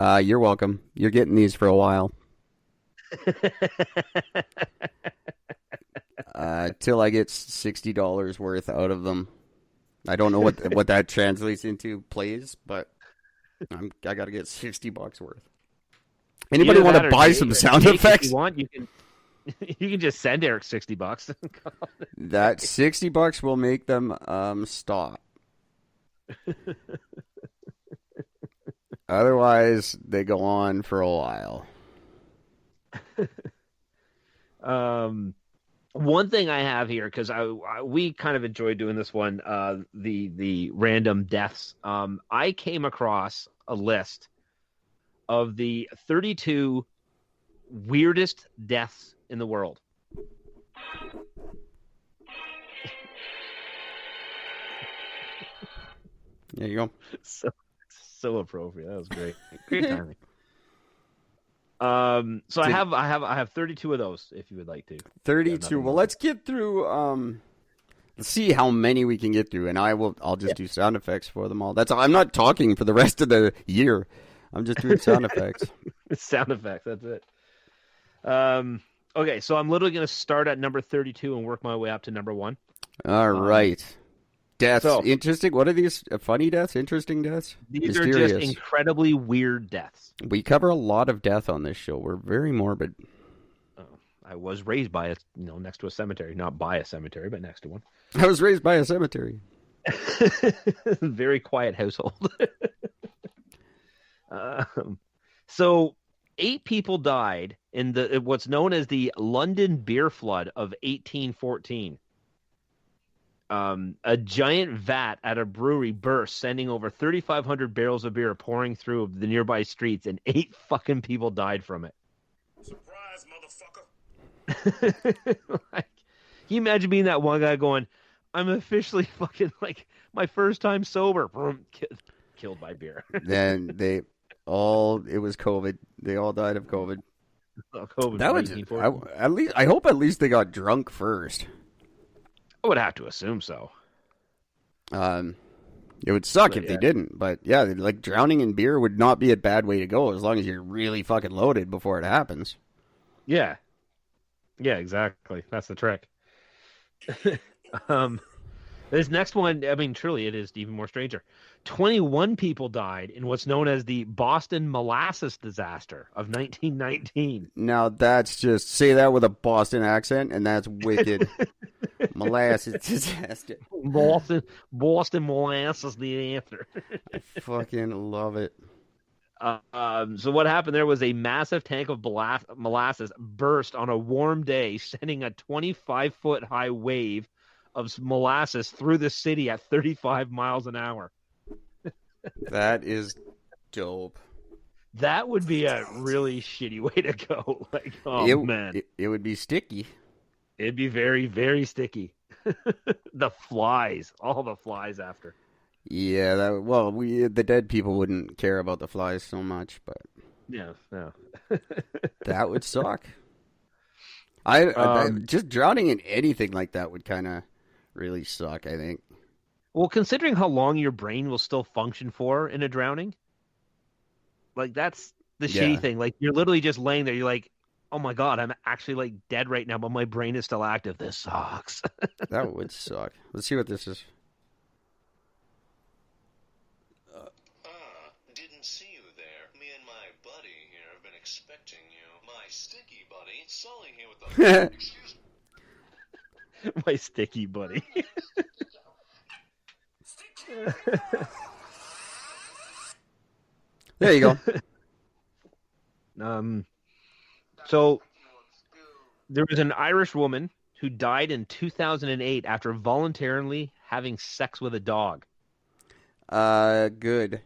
You're welcome. You're getting these for a while. Till I get $60 worth out of them. I don't know what that translates into plays, but I got to get $60 worth. Anybody Either want that to or buy Jake, some or sound Jake, if effects? you want, you can just send Eric $60. That $60 will make them stop. Otherwise, they go on for a while. One thing I have here, because we kind of enjoyed doing this one, the random deaths. I came across a list of the 32 weirdest deaths in the world. There you go. So appropriate. That was great. Great timing. So I have 32 of those if you would like to. 32. Well, let's get through let's see how many we can get through, and I'll just do sound effects for them all. I'm not talking for the rest of the year. I'm just doing sound effects. Sound effects, that's it. Okay, so I'm literally going to start at number 32 and work my way up to number 1. All right. Deaths. So, interesting. What are these? Funny deaths? Interesting deaths? These Mysterious. are just incredibly weird deaths. We cover a lot of death on this show. We're very morbid. I was raised by next to a cemetery. Not by a cemetery, but next to one. I was raised by a cemetery. Very quiet household. So 8 people died in what's known as the London beer flood of 1814. A giant vat at a brewery burst, sending over 3,500 barrels of beer pouring through the nearby streets, and 8 fucking people died from it. Surprise, motherfucker! Can you imagine being that one guy going, "I'm officially fucking my first time sober," killed by beer. Then it was COVID. They all died of COVID. COVID. That was I hope at least they got drunk first. I would have to assume so. It would suck if they didn't, but yeah, drowning in beer would not be a bad way to go as long as you're really fucking loaded before it happens. Yeah. Yeah, exactly. That's the trick. This next one, I mean, truly, it is even more stranger. 21 people died in what's known as the Boston molasses disaster of 1919. Now, that's just, say that with a Boston accent, and that's wicked. Molasses disaster. Boston molasses disaster. I fucking love it. So what happened there was a massive tank of molasses burst on a warm day, sending a 25-foot high wave of molasses through the city at 35 miles an hour. That is dope. That would be a really shitty way to go. Man. It would be sticky. It'd be very, very sticky. The flies, all the flies after. Yeah, the dead people wouldn't care about the flies so much, but yeah, no. That would suck. Just drowning in anything like that would kind of really suck, I think. Well, considering how long your brain will still function for in a drowning, that's the shitty thing. You're literally just laying there. You're like, oh my God, I'm actually dead right now, but my brain is still active. This sucks. That would suck. Let's see what this is. Didn't see you there. Me and my buddy here have been expecting you. My sticky buddy, Sully here with the... Excuse me. My sticky buddy. There you go. So there was an Irish woman who died in 2008 after voluntarily having sex with a dog. Good.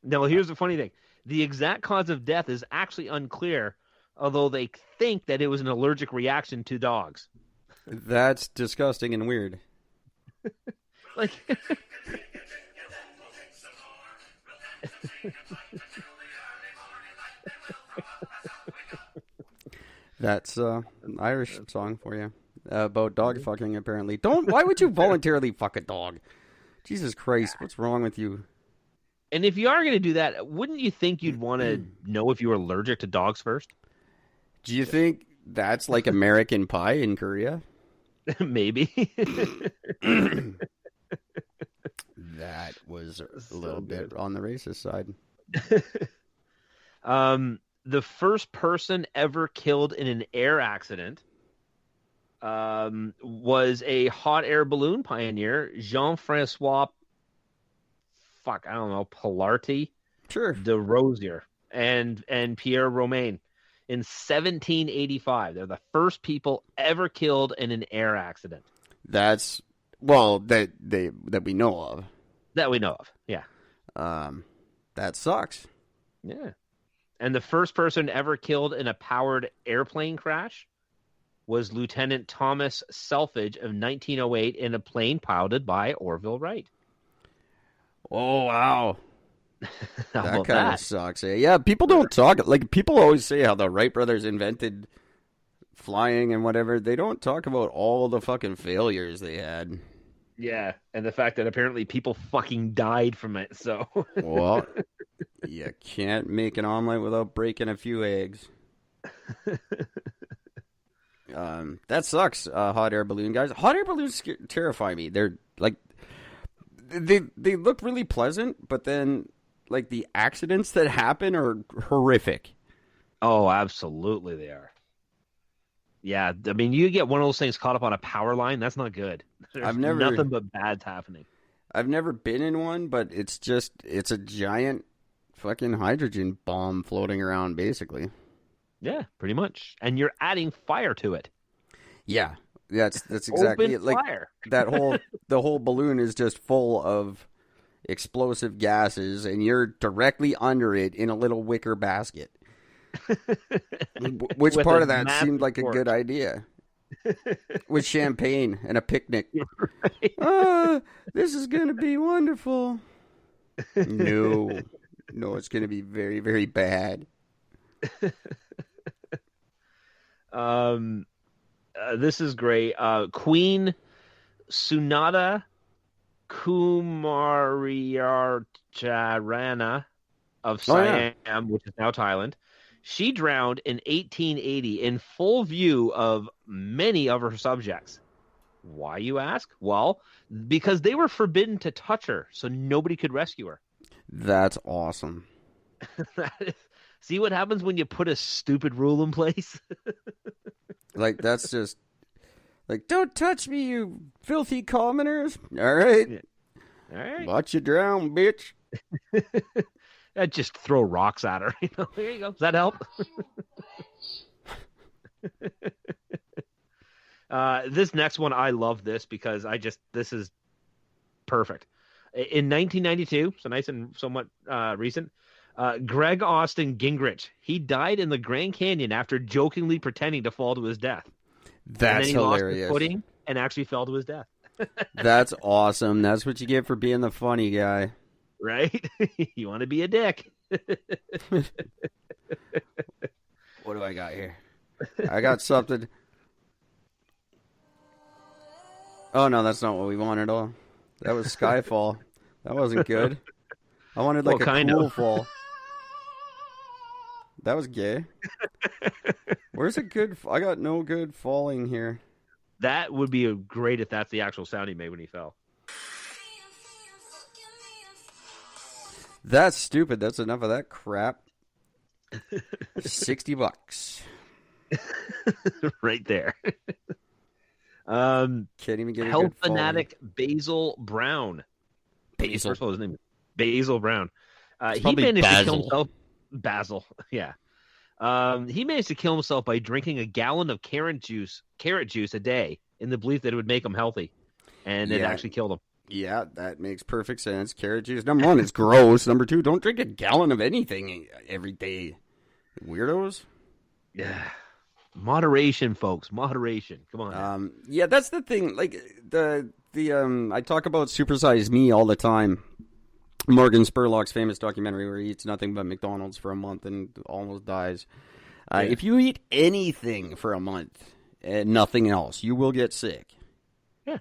Now, here's the funny thing. The exact cause of death is actually unclear, although they think that it was an allergic reaction to dogs. That's disgusting and weird. That's an Irish song for you. About dog fucking, apparently. Why would you voluntarily fuck a dog? Jesus Christ, what's wrong with you? And if you are going to do that, wouldn't you think you'd want to know if you were allergic to dogs first? Do you think that's like American Pie in Korea? Maybe. That was a little bit on the racist side. The first person ever killed in an air accident was a hot air balloon pioneer, Jean-Francois, Pillarty de Rosier and Pierre Romain in 1785. They're the first people ever killed in an air accident. That we know of. That we know of, yeah. That sucks. Yeah. And the first person ever killed in a powered airplane crash was Lieutenant Thomas Selfridge of 1908 in a plane piloted by Orville Wright. Oh, wow. That kind of sucks. Yeah, people don't talk. Like, people always say how the Wright brothers invented flying and whatever. They don't talk about all the fucking failures they had. Yeah, and the fact that apparently people fucking died from it, so... Well, you can't make an omelet without breaking a few eggs. That sucks, hot air balloon guys. Hot air balloons terrify me. They're, like... They look really pleasant, but then, like, the accidents that happen are horrific. Oh, absolutely they are. Yeah, I mean, you get one of those things caught up on a power line, that's not good. There's nothing but bad's happening. I've never been in one, but it's a giant fucking hydrogen bomb floating around, basically. Yeah, pretty much. And you're adding fire to it. Yeah, that's exactly it. Like, the whole balloon is just full of explosive gases, and you're directly under it in a little wicker basket. Which part of that seemed like a good idea? With champagne and a picnic. Right. Oh, this is going to be wonderful. No, it's going to be very, very bad. This is great. Queen Sunata Kumariarcharana of Siam, which is now Thailand. She drowned in 1880 in full view of many of her subjects. Why, you ask? Well, because they were forbidden to touch her, so nobody could rescue her. That's awesome. See what happens when you put a stupid rule in place? Like, that's just... Like, don't touch me, you filthy commoners. All right. All right. Watch you drown, bitch. I'd just throw rocks at her. There you go. Does that help? This next one, I love this because this is perfect. In 1992, so nice and somewhat recent, Greg Austin Gingrich, he died in the Grand Canyon after jokingly pretending to fall to his death. That's and then he hilarious. Lost his footing and actually fell to his death. That's awesome. That's what you get for being the funny guy. Right? You want to be a dick. What do I got here? I got something. Oh, no, that's not what we wanted. Oh, that was Skyfall. That wasn't good. I wanted like a cool fall. That was gay. Where's a good... I got no good falling here. That would be great if that's the actual sound he made when he fell. That's stupid. That's enough of that crap. $60. Right there. Can't even get a health good fanatic Basil Brown. Basil. First of all, his name is Basil Brown. He managed to kill himself. Basil, yeah. He managed to kill himself by drinking a gallon of carrot juice a day in the belief that it would make him healthy, and it actually killed him. Yeah, that makes perfect sense. Carrot juice. Number one, it's gross. Number two, don't drink a gallon of anything every day. Weirdos. Yeah. Moderation, folks. Moderation. Come on. Yeah, that's the thing. Like I talk about Supersize Me all the time. Morgan Spurlock's famous documentary where he eats nothing but McDonald's for a month and almost dies. If you eat anything for a month and nothing else, you will get sick. Yeah.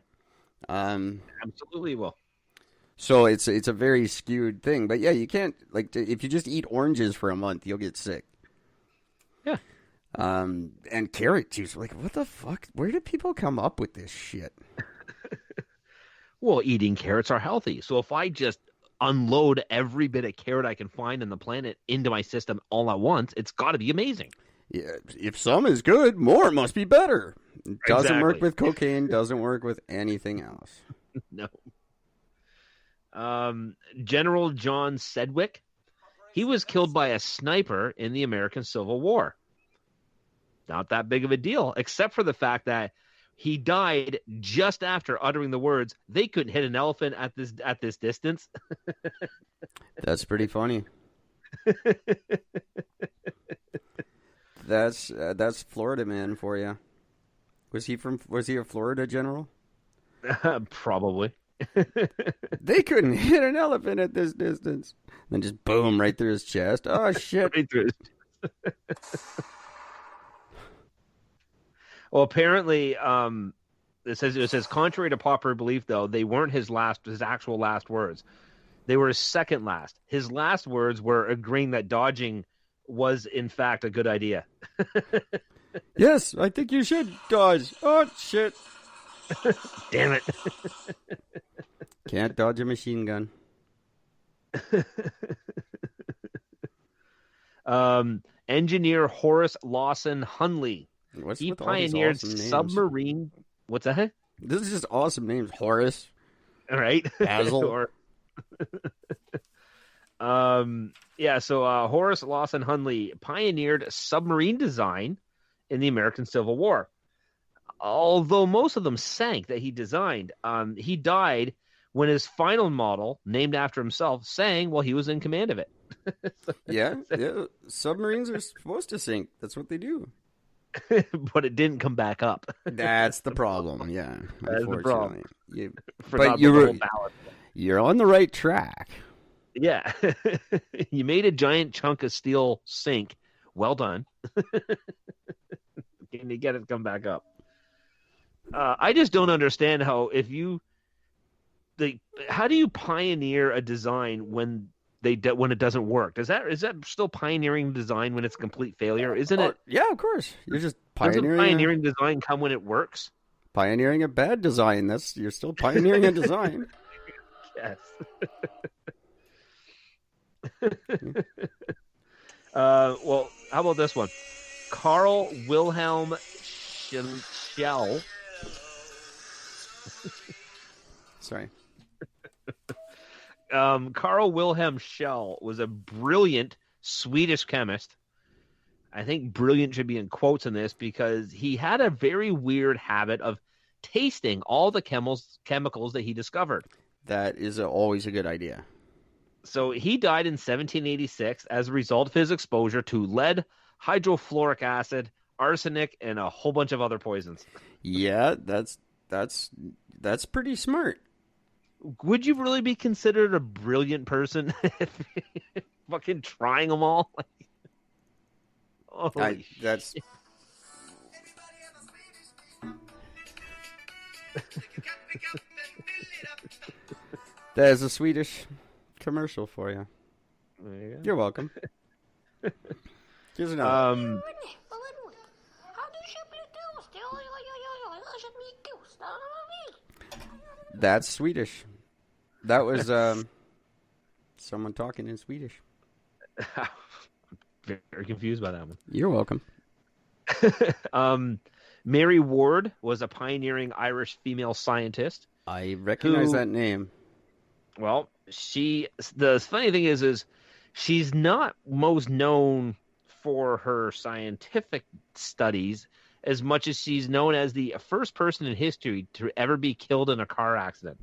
Absolutely will. So it's a very skewed thing. But yeah, you can't, like, if you just eat oranges for a month, you'll get sick. Yeah. And carrot juice. Like, what the fuck? Where did people come up with this shit? Well, eating carrots are healthy. So if I just unload every bit of carrot I can find on the planet into my system all at once, it's got to be amazing. Yeah, if some is good, more must be better. It doesn't work with cocaine, doesn't work with anything else. No. General John Sedgwick, he was killed by a sniper in the American Civil War. Not that big of a deal, except for the fact that he died just after uttering the words, "They couldn't hit an elephant at this distance." That's pretty funny. That's Florida man for you. Was he a Florida general? Probably. They couldn't hit an elephant at this distance. Then just boom, right through his chest. Oh shit. Right through his... Well, apparently, it says contrary to popular belief, though, they weren't his actual last words. They were his second last. His last words were agreeing that dodging was, in fact, a good idea. Yes, I think you should dodge. Oh, shit. Damn it. Can't dodge a machine gun. Engineer Horace Lawson Hunley. He pioneered awesome submarine. What's that? This is just awesome names. Horace. All right. Basil. Horace Lawson Hunley pioneered submarine design in the American Civil War. Although most of them sank that he designed, he died when his final model, named after himself, sank while he was in command of it. Yeah. Submarines are supposed to sink. That's what they do. But it didn't come back up. That's the problem. Yeah, that's the problem. You're on the right track. Yeah, you made a giant chunk of steel sink. Well done. Can you get it to come back up? I just don't understand how how do you pioneer a design when it doesn't work? Is that still pioneering design when it's a complete failure? Isn't it? Yeah, of course. You're just pioneering. Doesn't pioneering design come when it works? Pioneering a bad design. You're still pioneering a design. Yes. Well, how about this one? Carl Wilhelm Schell. Sorry. Carl Wilhelm Schell was a brilliant Swedish chemist. I think brilliant should be in quotes in this because he had a very weird habit of tasting all the chemicals that he discovered. That is always a good idea. So he died in 1786 as a result of his exposure to lead, hydrofluoric acid, arsenic, and a whole bunch of other poisons. Yeah, that's pretty smart. Would you really be considered a brilliant person? Fucking trying them all? That's... There's a Swedish commercial for you. There you go. You're welcome. Here's another. That's Swedish. That was someone talking in Swedish. Very confused by that one. You're welcome. Mary Ward was a pioneering Irish female scientist. I recognize that name. Well, the funny thing is she's not most known for her scientific studies as much as she's known as the first person in history to ever be killed in a car accident.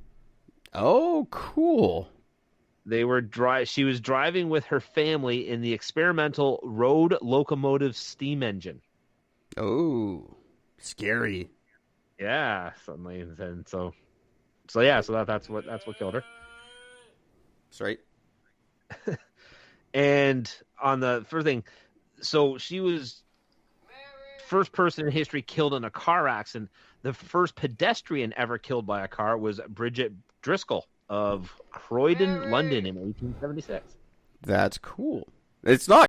Oh, cool. She was driving with her family in the experimental road locomotive steam engine. Oh, scary. Yeah, suddenly, and so that's what killed her. Sorry. And on the first thing, so she was first person in history killed in a car accident. The first pedestrian ever killed by a car was Bridget Driscoll. of Croydon, London in 1876. That's cool. It's not